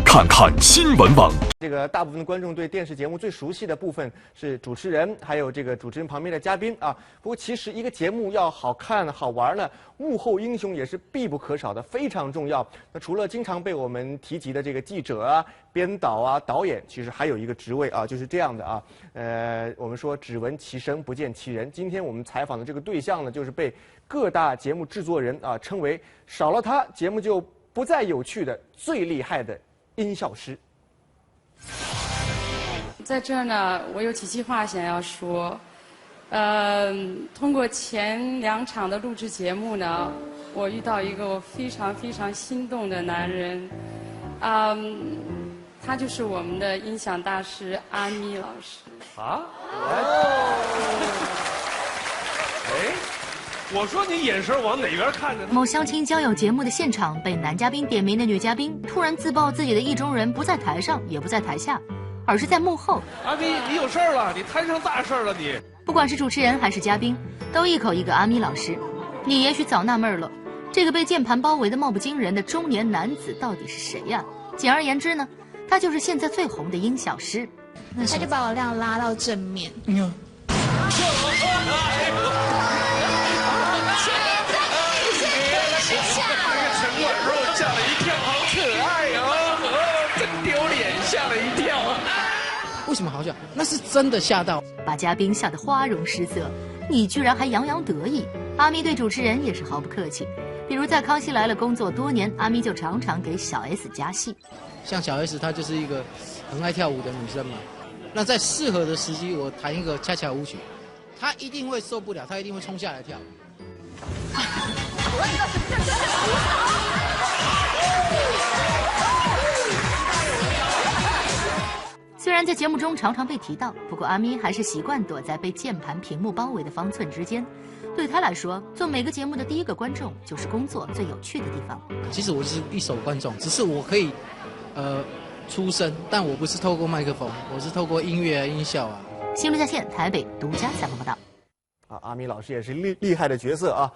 看看新闻网。这个大部分的观众对电视节目最熟悉的部分是主持人，还有这个主持人旁边的嘉宾啊。不过其实一个节目要好看好玩呢，幕后英雄也是必不可少的，非常重要。那除了经常被我们提及的这个记者啊、编导啊、导演，其实还有一个职位啊，就是这样的啊。我们说只闻其声不见其人。今天我们采访的这个对象呢，就是被各大节目制作人啊称为少了他节目就不再有趣的最厉害的音效师。在这儿呢，我有几句话想要说。通过前2场的录制节目呢，我遇到一个我非常非常心动的男人，他就是我们的音响大师阿咪老师。啊？我说你眼神往哪边看着？某相亲交友节目的现场，被男嘉宾点名的女嘉宾突然自曝自己的意中人不在台上，也不在台下，而是在幕后。阿咪，你有事儿了，你摊上大事儿了你。不管是主持人还是嘉宾，都一口一个阿咪老师。你也许早纳闷了，这个被键盘包围的貌不惊人的中年男子到底是谁呀？简而言之呢，他就是现在最红的音效师。他就把我量拉到正面。吓了一跳，好可爱哦！真丢脸，吓了一跳。为什么好笑？那是真的吓到，把嘉宾吓得花容失色，你居然还洋洋得意。阿咪对主持人也是毫不客气，比如在《康熙来了》工作多年，阿咪就常常给小 S 加戏。像小 S 她就是一个很爱跳舞的女生嘛，那在适合的时机，我弹一个恰恰舞曲，她一定会受不了，她一定会冲下来跳。虽然在节目中常常被提到，不过阿咪还是习惯躲在被键盘屏幕包围的方寸之间。对他来说，做每个节目的第一个观众就是工作最有趣的地方。其实我是一手观众，只是我可以出声，但我不是透过麦克风，我是透过音乐啊、音效啊。新闻下线台北独家采访报道。阿咪老师也是厉害的角色啊。